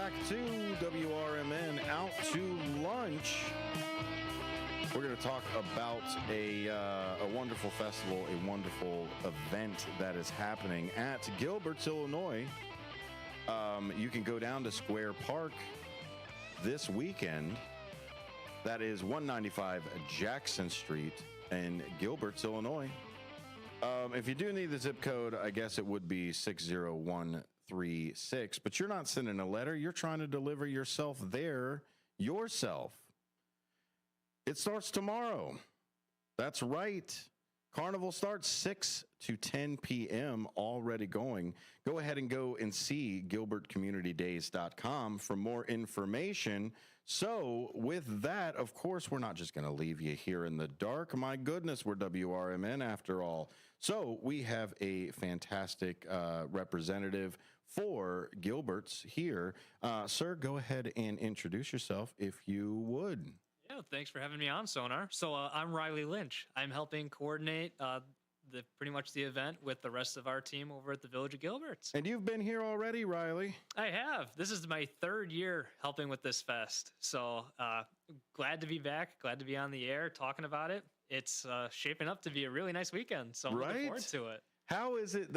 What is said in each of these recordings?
back to WRMN Out to Lunch. We're going to talk about a wonderful festival, a wonderful event that is happening at Gilberts, Illinois. You can go down to Square Park this weekend. That is 195 Jackson Street in Gilberts, Illinois. If you do need the zip code, I guess it would be 60136. But you're not sending a letter. You're trying to deliver yourself there yourself. It starts tomorrow. That's right. Carnival starts 6 to 10 p.m. already going. Go ahead and go and see gilbertcommunitydays.com for more information. So with that, of course, we're not just going to leave you here in the dark. My goodness, we're WRMN after all. So we have a fantastic representative for Gilberts here. Sir, go ahead and introduce yourself if you would. Yeah, thanks for having me on, Sonar. So I'm Riley Lynch. I'm helping coordinate pretty much the event with the rest of our team over at the Village of Gilberts. And you've been here already, Riley? I have. This is my third year helping with this fest. So glad to be back, glad to be on the air talking about it. It's shaping up to be a really nice weekend, so I'm looking forward to it. How is it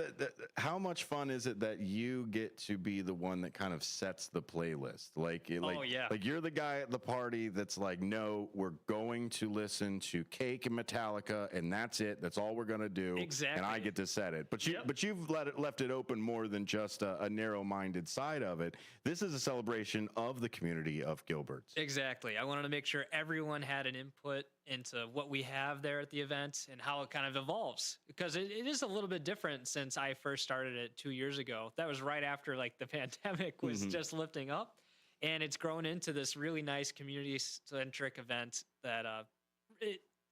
how much fun is it that you get to be the one that kind of sets the playlist? Like you're the guy at the party that's like, no, we're going to listen to Cake and Metallica, and that's it. That's all we're going to do. Exactly. And I get to set it. But you've left it open more than just a narrow-minded side of it. This is a celebration of the community of Gilberts. Exactly. I wanted to make sure everyone had an input into what we have there at the event and how it kind of evolves, because it is a little bit different since I first started it 2 years ago. That was right after like the pandemic was just lifting up, and it's grown into this really nice community centric event that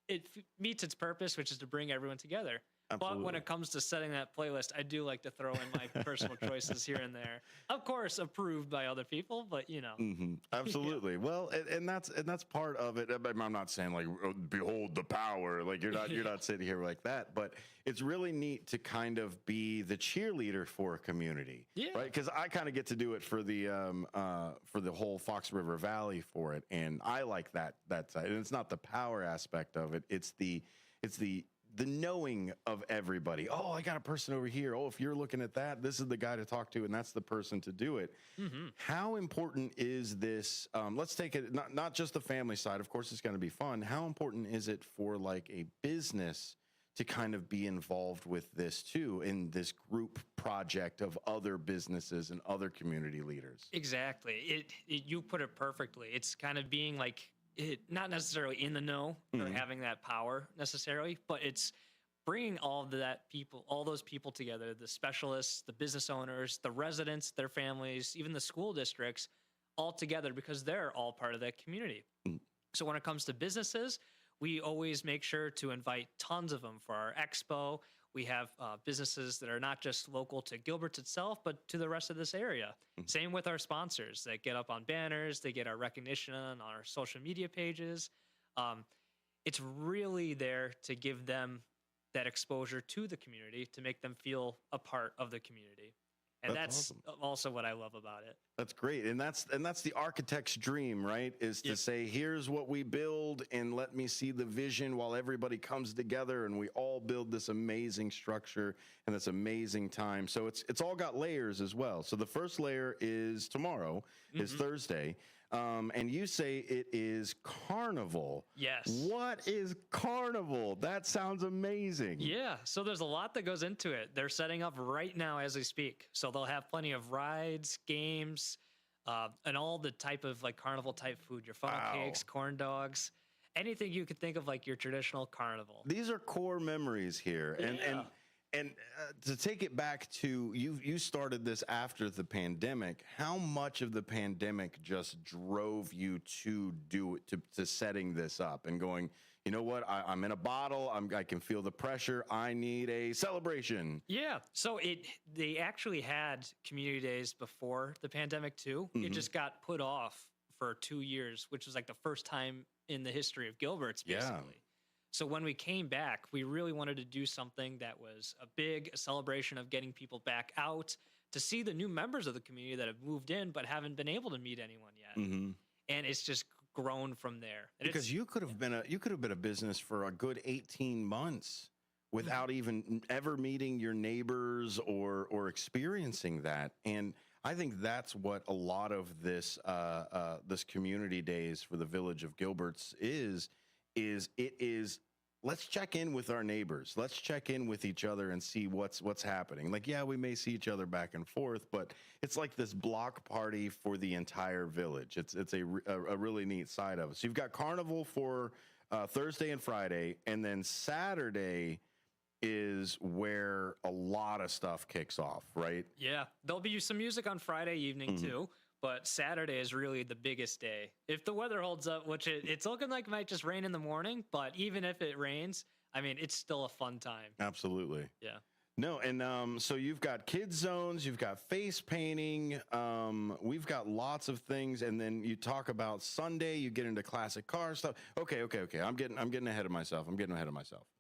it meets its purpose, which is to bring everyone together. Absolutely. But when it comes to setting that playlist, I do like to throw in my personal choices here and there. Of course, approved by other people, but you know. Absolutely. Yeah. Well, and that's part of it. I'm not saying like, oh, behold the power. Like you're not sitting here like that. But it's really neat to kind of be the cheerleader for a community, right? Because I kind of get to do it for the whole Fox River Valley for it, and I like that side. And it's not the power aspect of it. It's the knowing of everybody. Oh, I got a person over here. Oh, if you're looking at that, this is the guy to talk to, and that's the person to do it. How important is this? Let's take it, not just the family side. Of course, it's going to be fun. How important is it for like a business to kind of be involved with this too, in this group project of other businesses and other community leaders? Exactly. You put it perfectly. It's kind of being like, not necessarily in the know or having that power necessarily, but it's bringing all those people together, the specialists, the business owners, the residents, their families, even the school districts, all together because they're all part of that community. So when it comes to businesses, we always make sure to invite tons of them for our expo. We have businesses that are not just local to Gilberts itself, but to the rest of this area. Same with our sponsors that get up on banners. They get our recognition on our social media pages. It's really there to give them that exposure to the community, to make them feel a part of the community. And that's awesome. Also what I love about it. That's great. And that's the architect's dream, right? Is to say, here's what we build and let me see the vision while everybody comes together and we all build this amazing structure and this amazing time. So it's all got layers as well. So the first layer is tomorrow, is Thursday. And you say it is Carnival. Yes. What is Carnival? That sounds amazing. Yeah. So there's a lot that goes into it. They're setting up right now as we speak. So they'll have plenty of rides, games, and all the type of like carnival type food, your funnel cakes, corn dogs, anything you could think of like your traditional carnival. These are core memories here. And to take it back to you started this after the pandemic. How much of the pandemic just drove you to do it, to setting this up and going, you know what, I'm in a bottle. I can feel the pressure. I need a celebration. Yeah. So they actually had community days before the pandemic too. It just got put off for 2 years, which was like the first time in the history of Gilberts, basically. Yeah. So when we came back, we really wanted to do something that was a celebration of getting people back out, to see the new members of the community that have moved in but haven't been able to meet anyone yet. And it's just grown from there. And Because you could have been a business for a good 18 months without even ever meeting your neighbors or experiencing that. And I think that's what a lot of this this community days for the village of Gilberts is let's check in with our neighbors. Let's check in with each other and see what's happening. Like, yeah, we may see each other back and forth, but it's like this block party for the entire village. It's a really neat side of it. So you've got carnival for Thursday and Friday, and then Saturday is where a lot of stuff kicks off, right? Yeah, there'll be some music on Friday evening too, but Saturday is really the biggest day. If the weather holds up, which it's looking like it might just rain in the morning, but even if it rains, I mean, it's still a fun time. Absolutely. Yeah. No, and so you've got kids zones, you've got face painting, we've got lots of things, and then you talk about Sunday, you get into classic car stuff. Okay. I'm getting ahead of myself.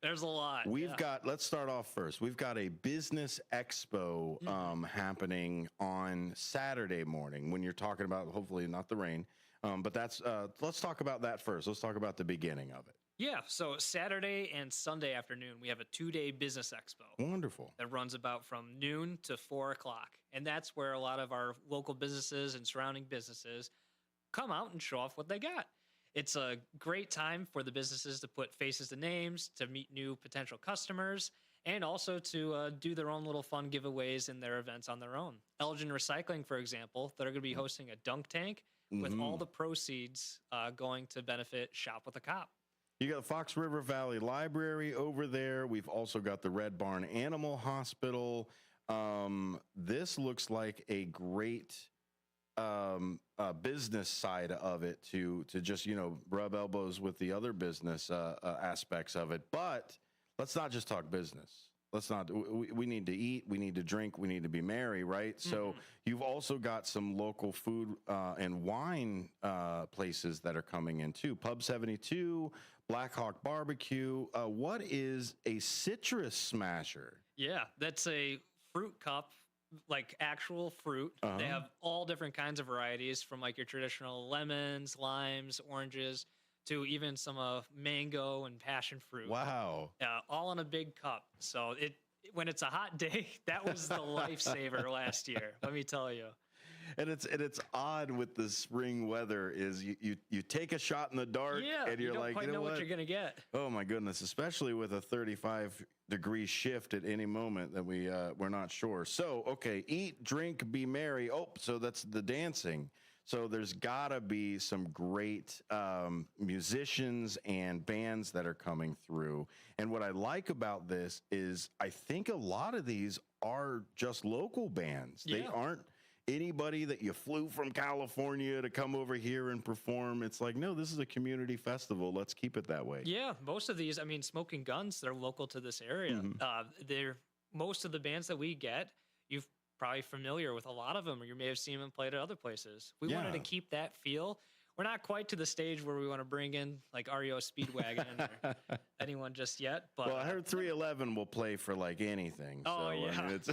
There's a lot. We've got, let's start off first. We've got a business expo happening on Saturday morning when you're talking about, hopefully not the rain, but that's, let's talk about that first. Let's talk about the beginning of it. Yeah, so Saturday and Sunday afternoon, we have a 2-day business expo. Wonderful. That runs about from noon to 4 o'clock. And that's where a lot of our local businesses and surrounding businesses come out and show off what they got. It's a great time for the businesses to put faces to names, to meet new potential customers, and also to do their own little fun giveaways in their events on their own. Elgin Recycling, for example, they're going to be hosting a dunk tank with all the proceeds going to benefit Shop with a Cop. You got the Fox River Valley Library over there. We've also got the Red Barn Animal Hospital. This looks like a great business side of it to just, rub elbows with the other business aspects of it. But let's not just talk business. We need to eat, we need to drink, we need to be merry, right? So you've also got some local food and wine places that are coming in too. Pub 72, Black Hawk Barbecue. What is a citrus smasher? Yeah, that's a fruit cup, like actual fruit. They have all different kinds of varieties, from like your traditional lemons, limes, oranges, to even some mango and passion fruit. Wow. All in a big cup. So when it's a hot day, that was the lifesaver last year, let me tell you. And it's odd with the spring weather is you take a shot in the dark and you're you don't like, quite know what you're going to get. Oh my goodness, especially with a 35-degree shift at any moment that we're not sure. So, okay, eat, drink, be merry. Oh, so that's the dancing. So there's got to be some great musicians and bands that are coming through. And what I like about this is I think a lot of these are just local bands. Yeah. They aren't anybody that you flew from California to come over here and perform. It's like, no, this is a community festival. Let's keep it that way. Yeah, most of these, I mean, Smoking Guns, they're local to this area. Most of the bands that we get, you've probably familiar with a lot of them, or you may have seen them played at other places. We wanted to keep that feel. We're not quite to the stage where we want to bring in like REO Speedwagon or anyone just yet. But well, I heard 311 will play for like anything. Oh, so, yeah. I mean, it's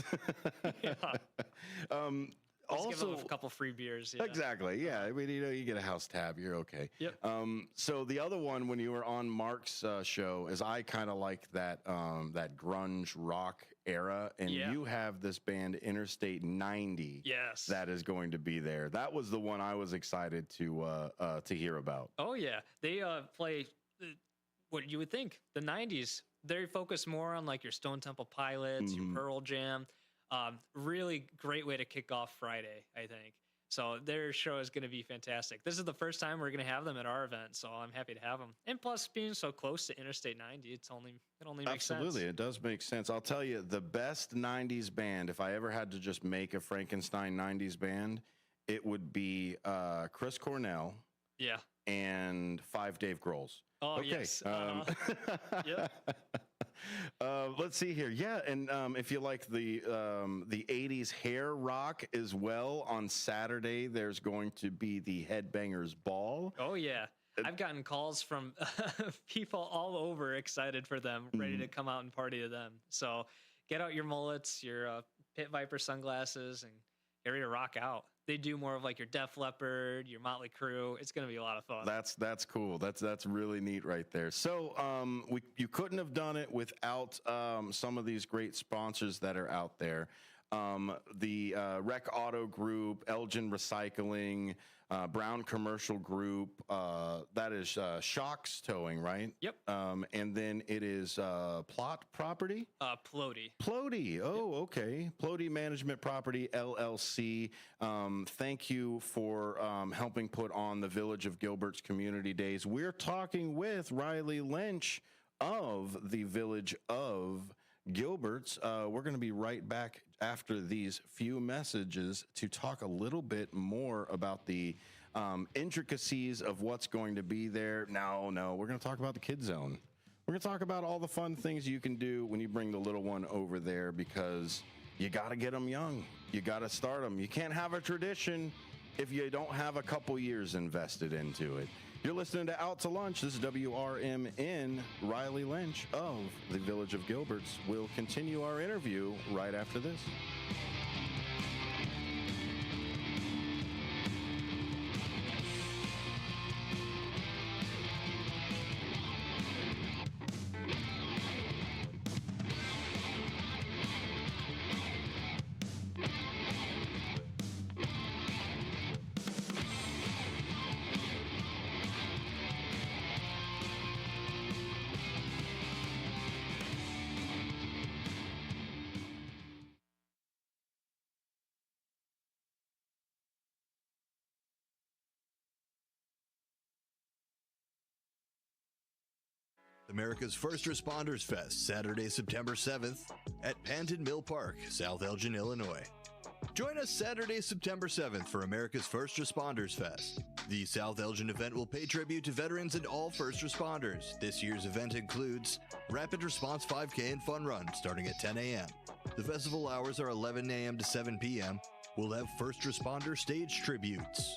also, give them also a couple free beers. Exactly. Yeah. I mean, you get a house tab, you're okay. Yep. So the other one, when you were on Mark's show, is I kind of like that grunge rock era, and you have this band Interstate 90. Yes. That is going to be there. That was the one I was excited to hear about. Oh yeah, they play what you would think, the 90s. They focus more on like your Stone Temple Pilots, your Pearl Jam. Really great way to kick off Friday, I think. So their show is going to be fantastic. This is the first time we're going to have them at our event, so I'm happy to have them. And plus, being so close to Interstate 90, it only makes sense. Absolutely, it does make sense. I'll tell you, the best 90s band, if I ever had to just make a Frankenstein 90s band, it would be Chris Cornell. Yeah. And 5 Dave Grohls. Oh, okay. yes. Yep. Let's see here. Yeah, and if you like the 80s hair rock as well, on Saturday there's going to be the Headbangers Ball. Oh yeah. I've gotten calls from people all over excited for them, ready to come out and party to them. So get out your mullets, your Pit Viper sunglasses and get ready to rock out. They do more of like your Def Leppard, your Motley Crue. It's going to be a lot of fun. That's cool. That's really neat right there. So you couldn't have done it without some of these great sponsors that are out there. The Rec Auto Group, Elgin Recycling, Brown Commercial Group, that is Shocks Towing, right? Yep. And then it is Plot Property? Plody. Plody. Oh, yep. Okay. Plody Management Property, LLC. Thank you for helping put on the Village of Gilberts Community Days. We're talking with Riley Lynch of the Village of Gilberts. We're going to be right back after these few messages to talk a little bit more about the intricacies of what's going to be there. No, we're going to talk about the Kid Zone. We're going to talk about all the fun things you can do when you bring the little one over there, because you got to get them young. You got to start them. You can't have a tradition if you don't have a couple years invested into it. You're listening to Out to Lunch. This is WRMN. Riley Lynch of the Village of Gilberts. We'll continue our interview right after this. America's First Responders Fest, Saturday, September 7th at Panton Mill Park, South Elgin, Illinois. Join us Saturday, September 7th for America's First Responders Fest. The South Elgin event will pay tribute to veterans and all first responders. This year's event includes Rapid Response 5K and Fun Run starting at 10 a.m. The festival hours are 11 a.m. to 7 p.m. We'll have first responder stage tributes.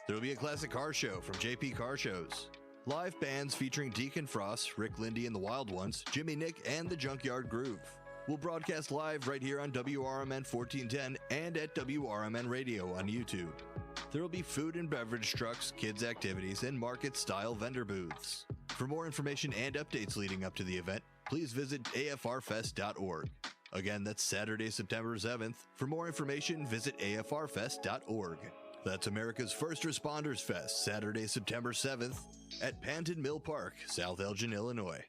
There will be a classic car show from JP Car Shows. Live bands featuring Deacon Frost, Rick Lindy and the Wild Ones, Jimmy Nick, and the Junkyard Groove. We'll broadcast live right here on WRMN 1410 and at WRMN Radio on YouTube. There will be food and beverage trucks, kids' activities, and market-style vendor booths. For more information and updates leading up to the event, please visit afrfest.org. Again, that's Saturday, September 7th. For more information, visit afrfest.org. That's America's First Responders Fest, Saturday, September 7th at Panton Mill Park, South Elgin, Illinois.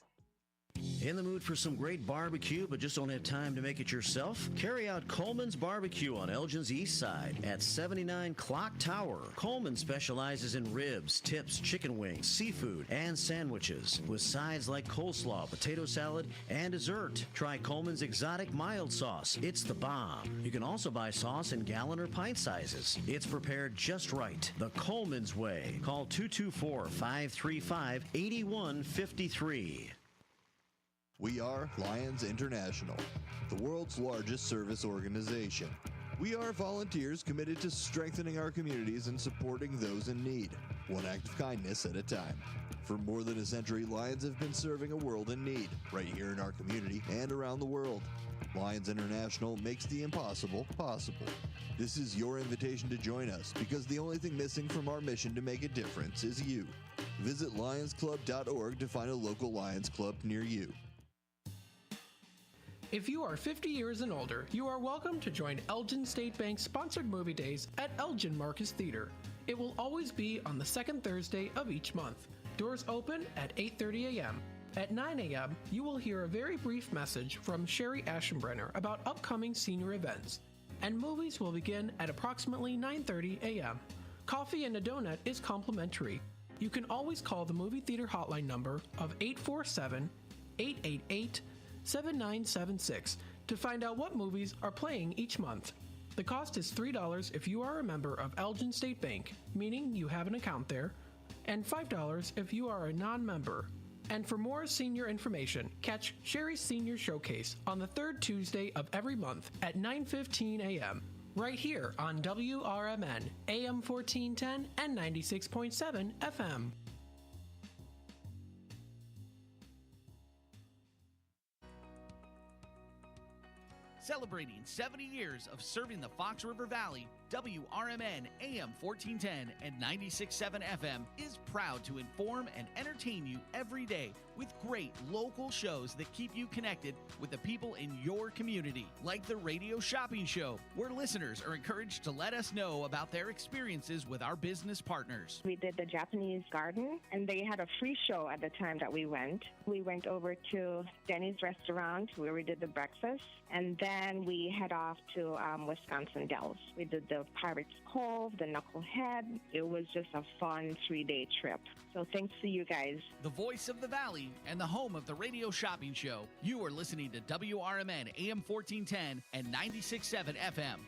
In the mood for some great barbecue but just don't have time to make it yourself? Carry out Coleman's Barbecue on Elgin's East Side at 79 Clock Tower. Coleman specializes in ribs, tips, chicken wings, seafood, and sandwiches with sides like coleslaw, potato salad, and dessert. Try Coleman's exotic mild sauce. It's the bomb. You can also buy sauce in gallon or pint sizes. It's prepared just right. The Coleman's way. Call 224-535-8153. We are Lions International, the world's largest service organization. We are volunteers committed to strengthening our communities and supporting those in need, one act of kindness at a time. For more than a century, Lions have been serving a world in need, right here in our community and around the world. Lions International makes the impossible possible. This is your invitation to join us, because the only thing missing from our mission to make a difference is you. Visit lionsclub.org to find a local Lions Club near you. If you are 50 years and older, you are welcome to join Elgin State Bank's sponsored movie days at Elgin Marcus Theater. It will always be on the second Thursday of each month. Doors open at 8:30 a.m. At 9 a.m., you will hear a very brief message from Sherry Aschenbrenner about upcoming senior events, and movies will begin at approximately 9:30 a.m. Coffee and a donut is complimentary. You can always call the movie theater hotline number of 847-888-7976 to find out what movies are playing each month. The cost is $3 if you are a member of Elgin State Bank, meaning you have an account there, and $5 if you are a non-member. And for more senior information, catch Sherry's Senior Showcase on the third Tuesday of every month at 9:15 a.m. right here on WRMN, AM 1410 and 96.7 FM. Celebrating 70 years of serving the Fox River Valley, WRMN AM 1410 and 96.7 FM is proud to inform and entertain you every day with great local shows that keep you connected with the people in your community, like the Radio Shopping Show, where listeners are encouraged to let us know about their experiences with our business partners. We did the Japanese garden, and they had a free show at the time that we went. We went over to Denny's restaurant where we did the breakfast, and then we head off to Wisconsin Dells. We did the Pirates Cove, the Knucklehead. It was just a fun 3-day trip. So thanks to you guys. The voice of the Valley and the home of the Radio Shopping Show. You are listening to WRMN AM 1410 and 96.7 FM.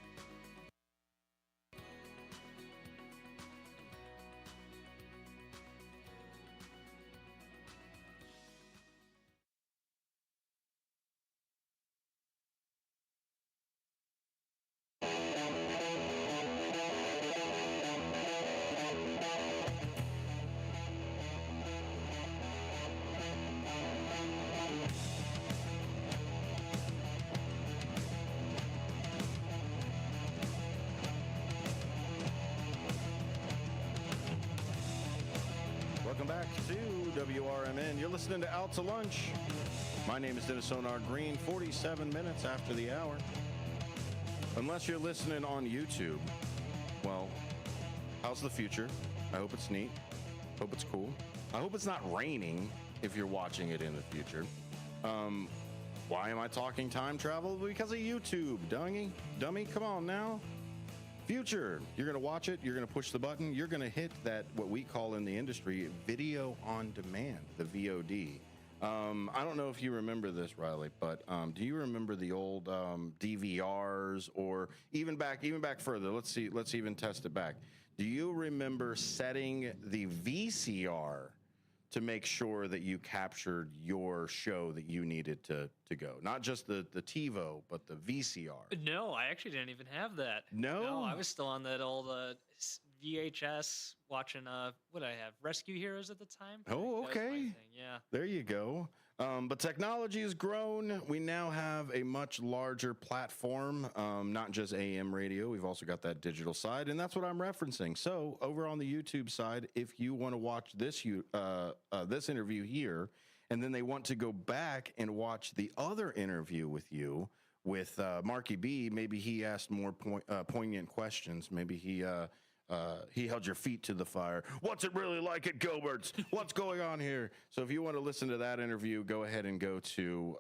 Welcome back to WRMN. You're listening to Out to Lunch. My name is Dennis Sonar Greene, 47 minutes after the hour. Unless you're listening on YouTube, well, how's the future? I hope it's neat. Hope it's cool. I hope it's not raining if you're watching it in the future. Why am I talking time travel? Because of YouTube, dummy, come on now. Future, you're going to watch it, you're going to push the button, you're going to hit that, what we call in the industry, video on demand, the VOD. I don't know if you remember this, Riley, but do you remember the old DVRs, or even back further? Let's even test it back. Do you remember setting the VCR to make sure that you captured your show that you needed to go? Not just the TiVo, but the VCR. No, I actually didn't even have that. No? I was still on that old VHS watching, what did I have? Rescue Heroes at the time? Oh, That was my okay. thing, yeah. There you go. But technology has grown. We now have a much larger platform, not just AM radio. We've also got that digital side, and that's what I'm referencing. So over on the YouTube side, if you want to watch this interview here, and then they want to go back and watch the other interview with you, with Marky B, maybe he asked more poignant questions. Maybe he held your feet to the fire. What's it really like at Gilberts? What's going on here? So if you want to listen to that interview, go ahead and go to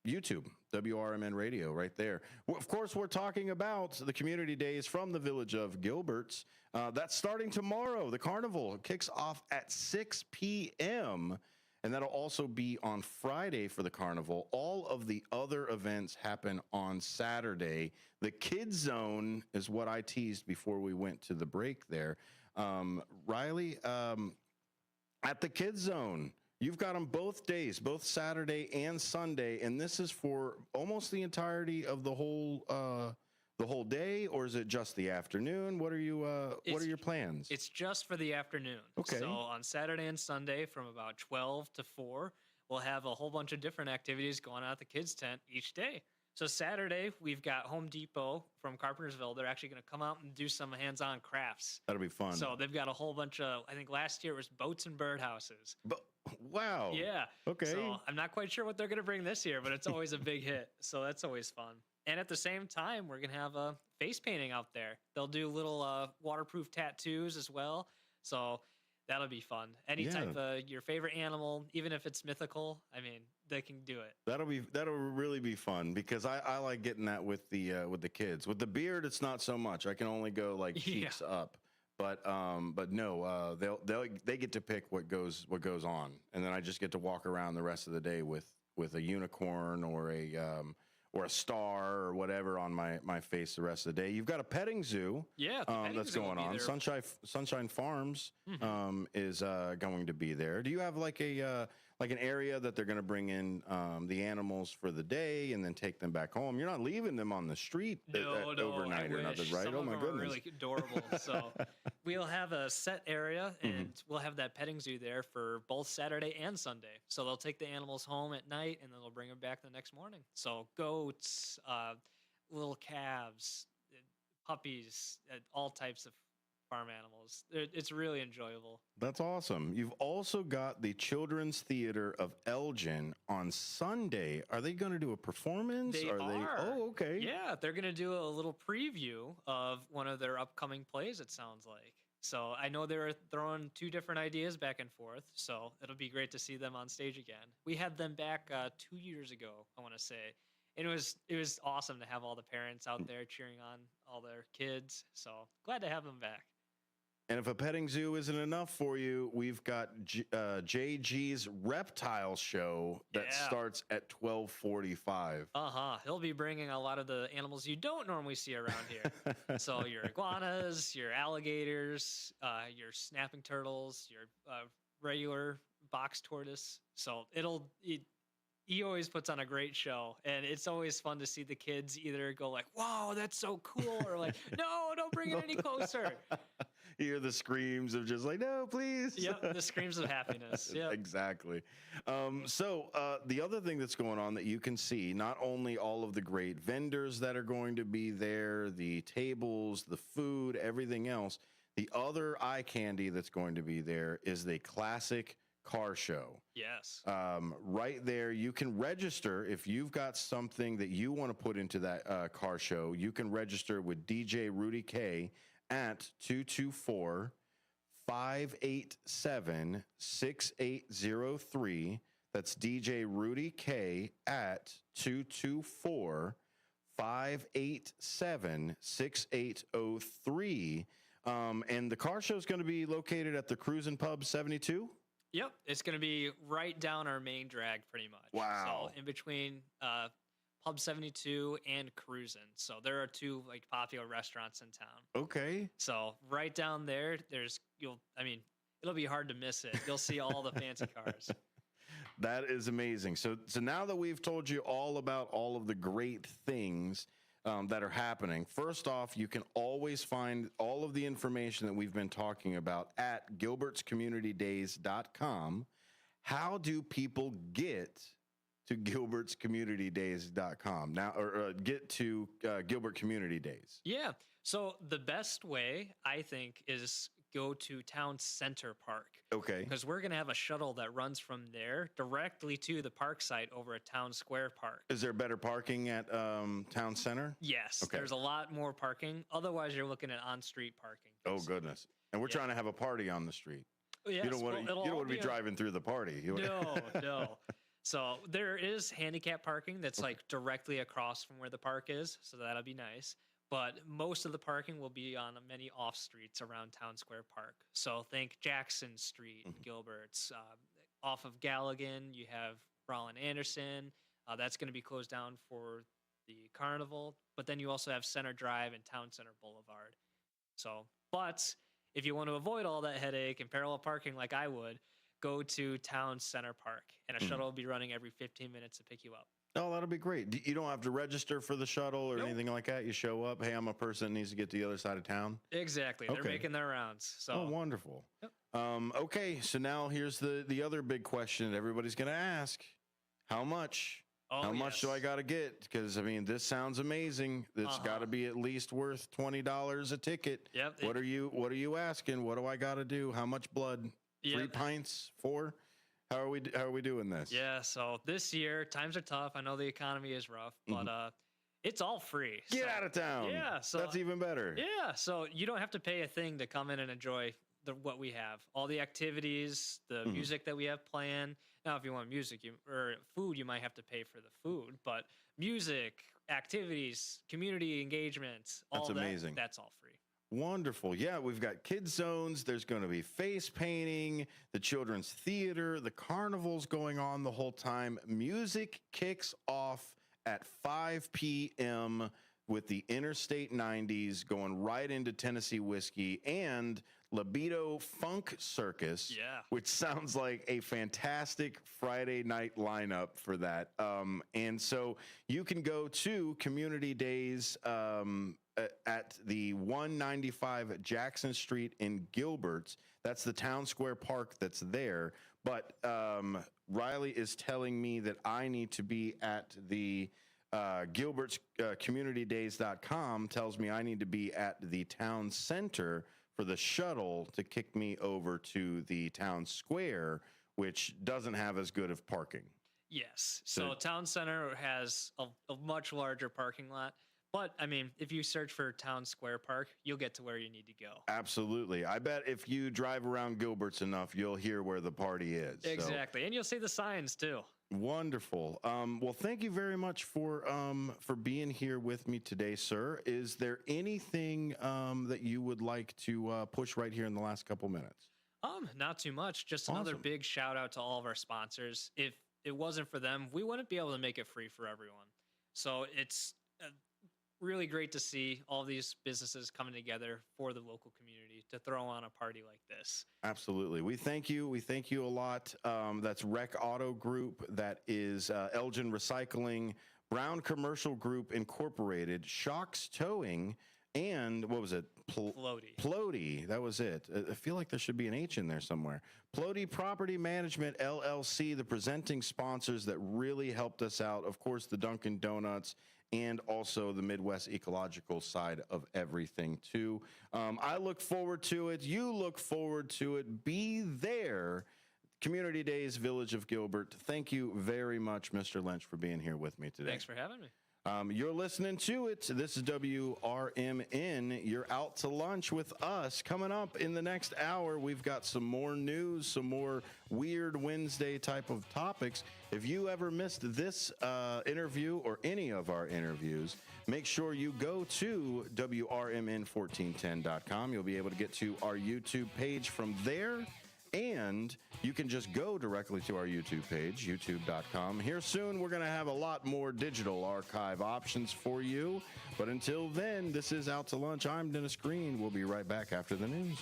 YouTube, WRMN Radio, right there. Well, of course, we're talking about the community days from the village of Gilberts. That's starting tomorrow. The carnival kicks off at 6 p.m., and that'll also be on Friday for the carnival. All of the other events happen on Saturday. The Kids Zone is what I teased before we went to the break there. Riley, at the Kids Zone, you've got them both days, both Saturday and Sunday, and this is for almost the entirety of the whole day, or is it just the afternoon? What are your plans? It's just for the afternoon. Okay. So on Saturday and Sunday from about 12 to 4, we'll have a whole bunch of different activities going on at the kids' tent each day. So Saturday, we've got Home Depot from Carpentersville. They're actually going to come out and do some hands-on crafts. That'll be fun. So they've got a whole bunch of, I think last year it was boats and birdhouses. Wow. Yeah. Okay. So I'm not quite sure what they're going to bring this year, but it's always a big hit. So that's always fun. And at the same time, we're going to have a face painting out there. They'll do little waterproof tattoos as well. So that'll be fun. Any type of your favorite animal, even if it's mythical, I mean, they can do it. That'll really be fun, because I like getting that with the kids. With the beard, it's not so much. I can only go like cheeks up. But no, they get to pick what goes on, and then I just get to walk around the rest of the day with a unicorn or a star or whatever on my face the rest of the day. You've got a petting zoo, that's going on. Sunshine Farms is going to be there. Do you have like like an area that they're going to bring in the animals for the day and then take them back home. You're not leaving them on the street No, overnight I or nothing, wish. right? Some Oh of my them goodness. are really adorable. So we'll have a set area, and we'll have that petting zoo there for both Saturday and Sunday. So they'll take the animals home at night, and then they'll bring them back the next morning. So goats, little calves, puppies, all types of farm animals. It's really enjoyable. That's awesome. You've also got the Children's Theater of Elgin on Sunday. Are they going to do a performance? They are they? are. Oh, okay. Yeah, they're going to do a little preview of one of their upcoming plays, it sounds like. So I know they're throwing two different ideas back and forth. So it'll be great to see them on stage again. We had them back 2 years ago, I want to say. And it was awesome to have all the parents out there cheering on all their kids. So glad to have them back. And if a petting zoo isn't enough for you, we've got JG's Reptile Show that starts at 12:45. He'll be bringing a lot of the animals you don't normally see around here. So your iguanas, your alligators, your snapping turtles, your regular box tortoise. So he always puts on a great show, and it's always fun to see the kids either go like, "Wow, that's so cool," or like, "No, don't bring it any closer." You hear the screams of just like, "No, please." Yep, the screams of happiness. Yep. Exactly. So the other thing that's going on that you can see, not only all of the great vendors that are going to be there, the tables, the food, everything else, the other eye candy that's going to be there is the classic car show. Yes. Right there, you can register if you've got something that you want to put into that car show. You can register with DJ Rudy K at 224-587-6803. That's DJ Rudy K at 224-587-6803. And the car show is going to be located at the Cruisin' Pub 72. Yep, it's going to be right down our main drag pretty much. Wow. So in between Pub 72 and Cruisin'. So there are two like popular restaurants in town. Okay. So right down there, it'll be hard to miss it. You'll see all the fancy cars. That is amazing. So now that we've told you all about all of the great things that are happening, first off, you can always find all of the information that we've been talking about at gilbertscommunitydays.com. How do people get to gilbertscommunitydays.com now, or get to Gilbert Community Days? Yeah. So the best way, I think, is go to Town Center Park. Okay. Because we're going to have a shuttle that runs from there directly to the park site over at Town Square Park. Is there better parking at Town Center? Yes. Okay. There's a lot more parking. Otherwise, you're looking at on-street parking. Oh, goodness. And we're trying to have a party on the street. Yes, You don't want to be driving through the party. No. So there is handicap parking that's like directly across from where the park is. So that'll be nice. But most of the parking will be on many off streets around Town Square Park. So think Jackson Street, Gilberts. Off of Galligan, you have Rollin Anderson. That's going to be closed down for the carnival. But then you also have Center Drive and Town Center Boulevard. So, but if you want to avoid all that headache and parallel parking like I would, go to Town Center Park, and a shuttle will be running every 15 minutes to pick you up. Oh, that'll be great. You don't have to register for the shuttle or Nope. anything like that. You show up. Hey, I'm a person that needs to get to the other side of town. Exactly. They're Okay. making their rounds. So. Oh, wonderful. Yep. Okay, so now here's the other big question that everybody's going to ask. How much? Oh, How much do yes. I got to get? Because, I mean, this sounds amazing. It's got to be at least worth $20 a ticket. Yep. What are you asking? What do I got to do? How much blood? Yep. 3 pints? 4? How are we doing this? Yeah, so this year times are tough. I know the economy is rough, but it's all free. Get So- out of town. Yeah, so that's even better. Yeah, so you don't have to pay a thing to come in and enjoy what we have. All the activities, the music that we have planned. Now, if you want music or food, you might have to pay for the food, but music, activities, community engagement, all That's amazing. That's all free. Wonderful. Yeah, we've got kids zones. There's going to be face painting, the children's theater, the carnival's going on the whole time. Music kicks off at 5 p.m. with the Interstate 90s going right into Tennessee whiskey and Libido Funk Circus, Yeah. which sounds like a fantastic Friday night lineup for that. And so you can go to Community Days at the 195 Jackson Street in Gilberts. That's the town square park that's there. But Riley is telling me that I need to be at the Gilberts communitydays.com tells me I need to be at the town center for the shuttle to kick me over to the town square, which doesn't have as good of parking. Yes. So Town Center has a much larger parking lot. But, I mean, if you search for Town Square Park, you'll get to where you need to go. Absolutely. I bet if you drive around Gilberts enough, you'll hear where the party is. Exactly. And you'll see the signs, too. Wonderful. Well, thank you very much for being here with me today, sir. Is there anything that you would like to push right here in the last couple minutes? Not too much. Just another Awesome. big shout out to all of our sponsors. If it wasn't for them, we wouldn't be able to make it free for everyone. So it's really great to see all these businesses coming together for the local community to throw on a party like this. Absolutely. We thank you. We thank you a lot. That's Rec Auto Group. That is Elgin Recycling, Brown Commercial Group Incorporated, Shocks Towing, and what was it? Floaty. Plody. That was it. I feel like there should be an H in there somewhere. Plody Property Management, LLC, the presenting sponsors that really helped us out. Of course, the Dunkin' Donuts, and also the Midwest ecological side of everything, too. I look forward to it. You look forward to it. Be there. Community Days, Village of Gilbert. Thank you very much, Mr. Lynch, for being here with me today. Thanks for having me. You're listening to it. This is WRMN. You're out to lunch with us. Coming up in the next hour, we've got some more news, some more weird Wednesday type of topics. If you ever missed this interview or any of our interviews, make sure you go to WRMN1410.com. You'll be able to get to our YouTube page from there. And you can just go directly to our YouTube page, youtube.com. Here soon, we're going to have a lot more digital archive options for you. But until then, this is Out to Lunch. I'm Dennis Greene. We'll be right back after the news.